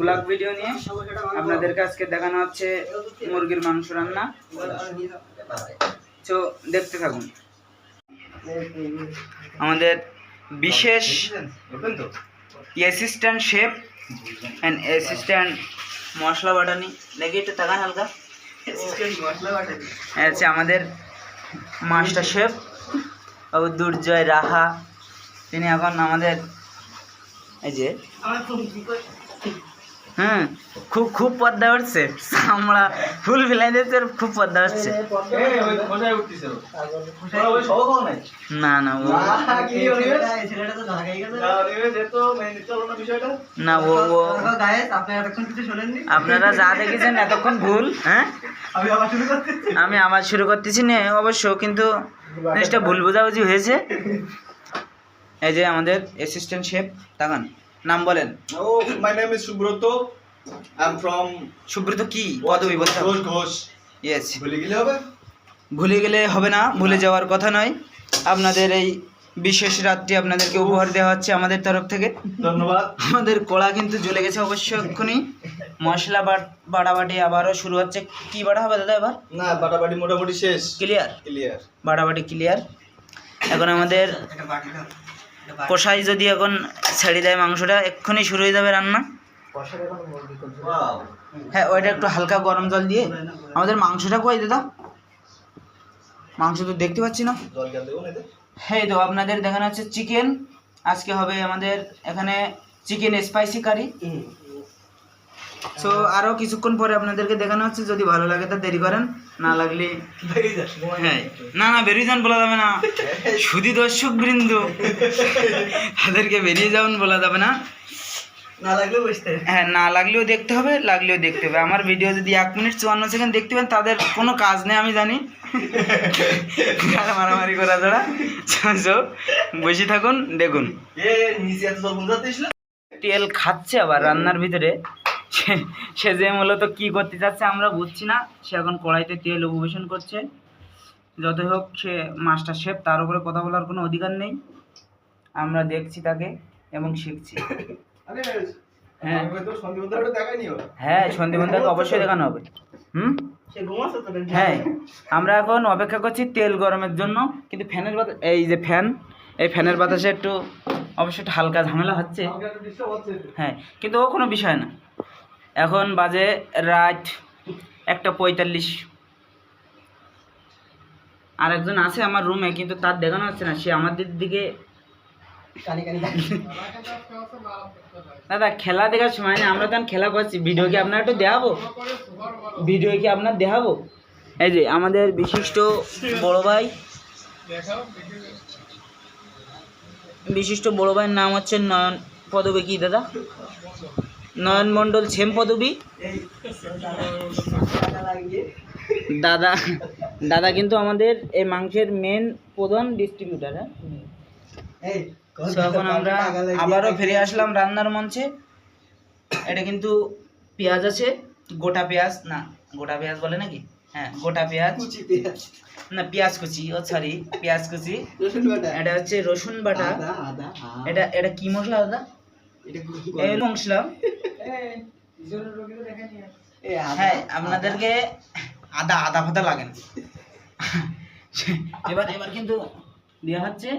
Blog video নিয়ে আপনাদেরকে আজকে দেখানো হচ্ছে মুরগির মাংস রান্না। তো দেখতে থাকুন। আমাদের বিশেষ অ্যাসিস্ট্যান্ট শেফ অ্যান্ড অ্যাসিস্ট্যান্ট মশলা বাটানি দেখি একটু তাকান হালকা। আচ্ছা, আমাদের মাস্টার শেফ বাবু দুর্জয় রাহা, তিনি এখন আমাদের এই যে খুব খুব পদ্মা উঠছে, আমরা ফুল ফেলাই দিচ্ছে, খুব পদ্মা উঠছে। না না না ও আপনারা যা দেখেছেন এতক্ষণ ভুল। হ্যাঁ, আমি আবার শুরু করতেছি না অবশ্য, কিন্তু জিনিসটা ভুল বোঝাবুঝি হয়েছে। এই যে আমাদের অ্যাসিস্ট্যান্ট শেফ, তাকান, নাম বলেন। Oh my name is Subrata, I am from. Subrata কি পদবী বলতে? ঘোষ ঘোষ। ইয়েস। ভুলে গেলে হবে? ভুলে গেলে হবে না, ভুলে যাওয়ার কথা নয়। আপনাদের এই বিশেষ রাতটি আপনাদেরকে উপহার দেওয়া হচ্ছে আমাদের তরফ থেকে। ধন্যবাদ। আমাদের কড়া কিন্তু জ্বলে গেছে অবশ্য এক্ষুনি। মশলা বাটাবাটি আবারও শুরু হচ্ছে। কি বাটা হবে দাদা এবার? না, বাটাবাটি মোটামুটি শেষ। Clear clear. বাটাবাটি ক্লিয়ার। এখন আমাদের কষাই যদি এখন ছেড়ে দেয় মাংসটা, এক্ষুনি শুরু হয়ে যাবে রান্না। হ্যাঁ, ওইটা একটু হালকা গরম জল দিয়ে। আমাদের মাংসটা কই দাদা? মাংস তো দেখতে পাচ্ছি না। হ্যাঁ, তো আপনাদের দেখানো হচ্ছে চিকেন। আজকে হবে আমাদের এখানে চিকেন স্পাইসি কারি। সো আরও কিছুক্ষণ পরে আপনাদেরকে দেখানো হচ্ছে। যদি ভালো লাগে তো দেরি করেন, না লাগলে হ্যাঁ না না বেরিয়ে যান বলা যাবে না। শুধু দর্শক বৃন্দ তাদেরকে বেরিয়ে যাবেন বলা যাবে না। হ্যাঁ, না লাগলেও দেখতে হবে, লাগলেও দেখতে হবে। আমার ভিডিও যদি 1 মিনিট 54 সেকেন্ড দেখতে পান, তাদের কোনো কাজ নেই আমি জানি। মারামারি করা ছাড়া বসে থাকুন, দেখুন। তেল খাচ্ছে আবার রান্নার ভিতরে। সে যে মূলত কি করতে চাচ্ছে আমরা বুঝছি না। সে এখন কড়াইতে তেল উপবেশন করছে। যতই হোক সে মাস্টার শেফ, তার উপরে কথা বলার কোনো অধিকার নেই। আমরা দেখছি তাকে এবং শিখছি। হ্যাঁ হ্যাঁ, সন্দীপনদাকে অবশ্যই দেখানো হবে। হ্যাঁ, আমরা এখন অপেক্ষা করছি তেল গরমের জন্য। কিন্তু ফ্যানের বাতাস, এই যে ফ্যান, এই ফ্যানের বাতাসে একটু অবশ্যই একটু হালকা ঝামেলা হচ্ছে। হ্যাঁ, কিন্তু ও কোনো বিষয় না। এখন বাজে রাত 1:45। আরেকজন আছে আমার রুমে, কিন্তু তার দেখানো হচ্ছে না। সে আমাদের দিকে দাদা খেলা দেখার সময় না, আমরা তখন খেলা করছি। ভিডিও কি আপনার একটু দেখাবো? ভিডিও কি আপনার দেখাবো? এই যে আমাদের বিশিষ্ট বড় ভাই, বিশিষ্ট বড় ভাইয়ের নাম হচ্ছে নয়ন। পদবী কি দাদা? নয়ন মণ্ডল, সেম পদবী। দাদা দাদা কিন্তু আমাদের এই মাংসের মেন প্রধান ডিস্ট্রিবিউটার। হ্যাঁ, এখন আমরা আবারও ফিরে আসলাম রান্নার মঞ্চে। এটা কিন্তু পেঁয়াজ আছে, গোটা পেঁয়াজ না, গোটা পেঁয়াজ বলে নাকি? হ্যাঁ, গোটা পেঁয়াজ না, পেঁয়াজ কুচি, ও সরি পেঁয়াজ কুচি। এটা হচ্ছে রসুন বাটা। এটা এটা কি মশলা দাদা? এই মশলা। হ্যাঁ, আপনাদেরকে আদা আদা ফাদা লাগে না। এবার এবার কিন্তু দেওয়া হচ্ছে।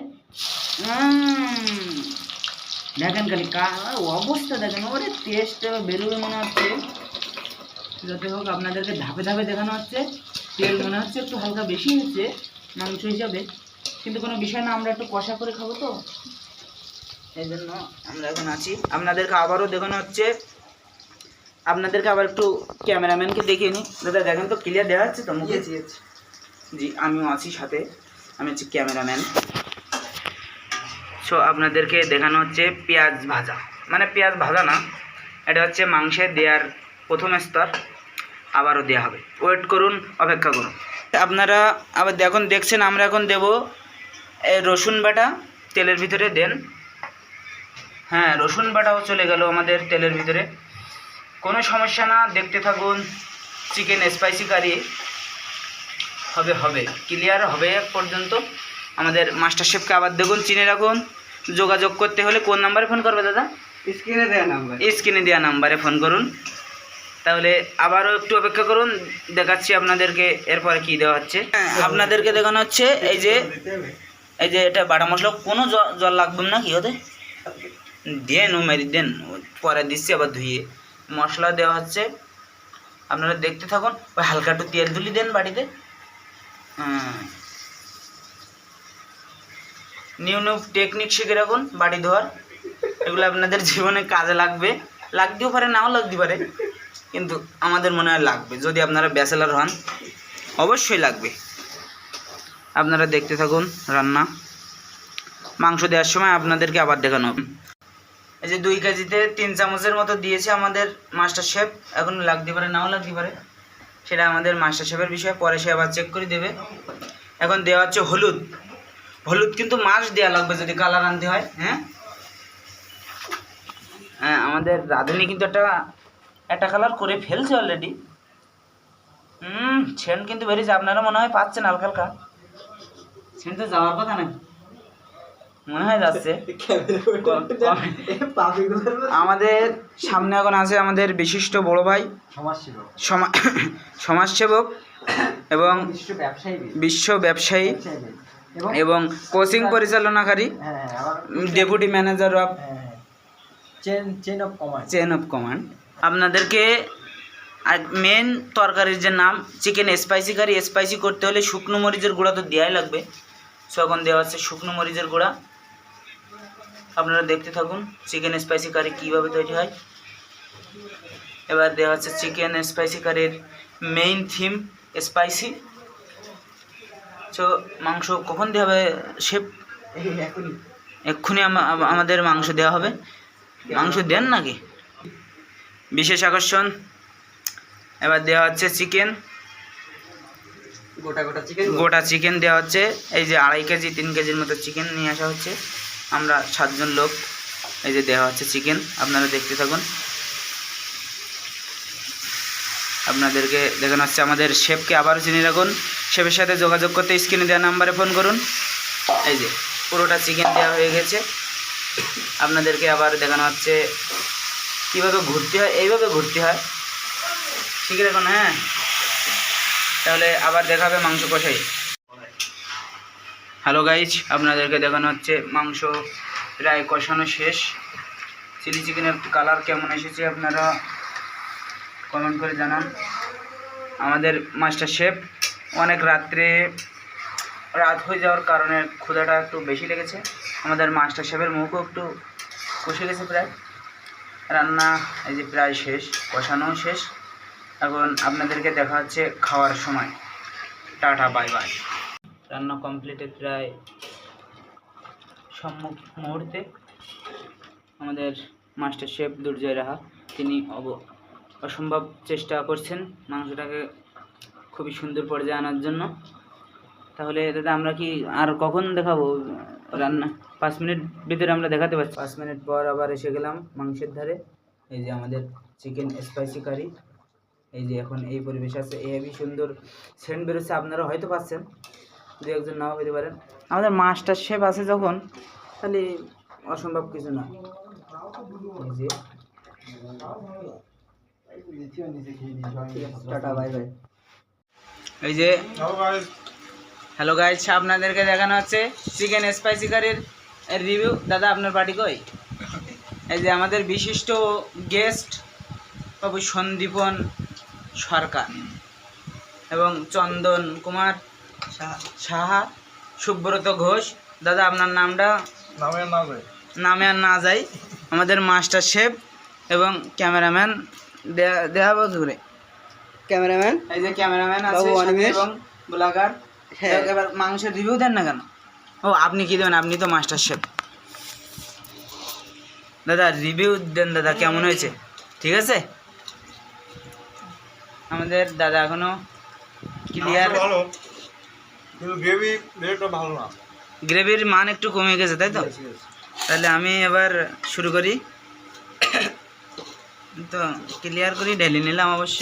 দেখেন খালি অবস্থা দেখেন, ওরে টেস্ট বেরোবে মনে হচ্ছে। যাতে হোক আপনাদেরকে ধাপে ধাপে দেখানো হচ্ছে। তেল মনে হচ্ছে একটু হালকা বেশি হচ্ছে মাংস হিসাবে, কিন্তু কোনো বিষয় না। আমরা একটু কষা করে খাবো তো, এই জন্য আমরা এখন আছি। আপনাদেরকে আবারও দেখানো হচ্ছে। আপনাদেরকে আবার একটু ক্যামেরাম্যানকে দেখিয়ে নিই। দাদা দেখেন তো, ক্লিয়ার দেখা যাচ্ছে তো মুখে? জি, আমিও আছি সাথে, আমি হচ্ছি ক্যামেরাম্যান। সো আপনাদেরকে দেখানো হচ্ছে পেঁয়াজ ভাজা, মানে পেঁয়াজ ভাজা না, এটা হচ্ছে মাংসের দেওয়ার প্রথম স্তর। আবারও দেওয়া হবে, ওয়েট করুন, অপেক্ষা করুন। আপনারা আবার দেখছেন আমরা এখন দেব রসুন বাটা। তেলের ভিতরে দেন। হ্যাঁ, রসুন বাটাও চলে গেল আমাদের তেলের ভিতরে, কোনো সমস্যা না। দেখতে থাকুন। চিকেন স্পাইসি কারি হবে হবে ক্লিয়ার হবে এক পর্যন্ত। আমাদের মাস্টার শেফকে আবার দেখুন, চিনে রাখুন। যোগাযোগ করতে হলে কোন নাম্বারে ফোন করবে দাদা? স্ক্রিনে দেওয়া নাম্বারে ফোন করুন। তাহলে আবারও একটু অপেক্ষা করুন, দেখাচ্ছি আপনাদেরকে এরপরে কি দেওয়া হচ্ছে। আপনাদেরকে দেখানো হচ্ছে এই যে এটা বাটা মশলা, কোনো জল লাগবে না কি হতে দেন, ও মেরি দেন, পরে দিচ্ছি আবার ধুয়ে মশলা দেওয়া হচ্ছে। আপনারা দেখতে থাকুন। ওই হালকা একটু তেল তুলি দেন বাড়িতে। নিউ নিউ টেকনিক শিখে রাখুন বাড়ি ধোয়ার, এগুলো আপনাদের জীবনে কাজে লাগতেও পারে, নাও লাগতে পারে, কিন্তু আমাদের মনে হয় লাগবে। যদি আপনারা ব্যাচেলার হন অবশ্যই লাগবে। আপনারা দেখতে থাকুন রান্না। মাংস দেওয়ার সময় আপনাদেরকে আবার দেখানো হবে। এই যে 2 কেজিতে 3 চামচের মতো দিয়েছে আমাদের মাস্টার শেফ। এখন লাগতে পারে, নাও লাগতে পারে, সেটা আমাদের মাস্টার শেফের বিষয়, পরে সে আবার চেক করে দেবে। এখন দেওয়া হচ্ছে হলুদ। হলুদ কিন্তু মাছ দেওয়া লাগবে যদি কালার আনতে হয়। হ্যাঁ, আমাদের রাঁধুনি কিন্তু একটা কালার করে ফেলছে অলরেডি। সেন্ট কিন্তু বেরিয়েছে, আপনারা মনে হয় পাচ্ছেন হালকা হালকা। সেন্ট তো যাওয়ার কথা নাকি, মনে হয় যাচ্ছে। আমাদের সামনে এখন আছে আমাদের বিশিষ্ট বড় ভাই, সমাজসেবক এবং বিশ্ব ব্যবসায়ী এবং কোচিং পরিচালনাকারী, deputy manager of chain of command. আপনাদেরকে মেন তরকারির যে নাম চিকেন স্পাইসি কারি, স্পাইসি করতে হলে শুকনো মরিচের গুঁড়া তো দেওয়াই লাগবে। সো এখন দেওয়া হচ্ছে শুকনো মরিচের গুঁড়া। আপনারা দেখতে থাকুন চিকেন স্পাইসি কারি কীভাবে তৈরি হয়। এবার দেওয়া হচ্ছে চিকেন স্পাইসি কারির মেইন থিম স্পাইসি। সো মাংস কখন দেওয়া হবে শেফ? এক্ষুনি আমাদের মাংস দেওয়া হবে। মাংস দেন নাকি? বিশেষ আকর্ষণ, এবার দেওয়া হচ্ছে চিকেন, গোটা চিকেন দেওয়া হচ্ছে। এই যে 2.5 কেজি 3 কেজির মতো চিকেন নিয়ে আসা হচ্ছে, আমরা 7 জন লোক। এই যে দেওয়া হচ্ছে চিকেন, আপনারা দেখতে থাকুন। আপনাদেরকে দেখানো হচ্ছে। আমাদের শেফকে আবারও চিনে রাখুন। শেফের সাথে যোগাযোগ করতে স্ক্রিনে দেওয়া নাম্বারে ফোন করুন। এই যে পুরোটা চিকেন দেওয়া হয়ে গেছে। আপনাদেরকে আবার দেখানো হচ্ছে কীভাবে ঘুরতে হয়। এইভাবে ঘুরতে হয়, শিখে রাখুন। হ্যাঁ, তাহলে আবার দেখাবে মাংস কষাই। হ্যালো গাইজ, আপনাদেরকে দেখানো হচ্ছে মাংস প্রায় কষানো শেষ। চিলি চিকেনের কালার কেমন এসেছে আপনারা কমেন্ট করে জানান। আমাদের মাস্টার শেফ অনেক রাত হয়ে যাওয়ার কারণে ক্ষুধাটা একটু বেশি লেগেছে। আমাদের মাস্টার শেফের মুখও একটু কষে গেছে প্রায়। রান্না এই যে প্রায় শেষ, কষানো শেষ। এখন আপনাদেরকে দেখা হচ্ছে খাওয়ার সময়। Tata, bye bye. রান্না কমপ্লিটেড প্রায় সম্মুখ মুহূর্তে। আমাদের মাস্টার শেফ দুর্জয় রাহা, তিনি অসম্ভব চেষ্টা করছেন মাংসটাকে খুবই সুন্দর পর্যায়ে আনার জন্য। তাহলে দাদা আমরা কি আর কখন দেখাবো রান্না? 5 মিনিট ভিতরে আমরা দেখাতে পারছি। 5 মিনিট পর আবার এসে গেলাম মাংসের ধারে। এই যে আমাদের চিকেন স্পাইসি কারি, এই যে এখন এই পরিবেশ আছে। হেভি সুন্দর সেন্ট বেরোচ্ছে, আপনারা হয়তো পাচ্ছেন, 2-1 নাও পেতে পারেন। আমাদের মাস্টার শেফ আছে যখন, তাহলে অসম্ভব কিছু না। এই যে হ্যালো গাইজ, আপনাদেরকে দেখানো হচ্ছে চিকেন স্পাইসি কারির রিভিউ। দাদা আপনার পার্টি কই? এই যে আমাদের বিশিষ্ট গেস্ট বাবু সন্দীপন সরকার এবং চন্দন কুমার সাহা, সুব্রত ঘোষ। দাদা আপনার নামটা? নামে আর না যাই। আমাদের মাস্টার শেফ এবং ক্যামেরাম্যান দেওয়া করে ক্যামেরাম্যান, এই যে ক্যামেরাম্যান আছে এবং ব্লগার। এবার মাংসের রিভিউ দেন না কেন? ও আপনি কি দেবেন? আপনি তো মাস্টার শেফ। দাদা রিভিউ দেন দাদা, কেমন হয়েছে? ঠিক আছে। আমাদের দাদা এখনো ক্লিয়ার, গ্রেভির মান একটু কমে গেছে, তাই তো? তাহলে আমি এবার শুরু করি। তো ক্লিয়ার করি ঢেলে নিলাম অবশ্য।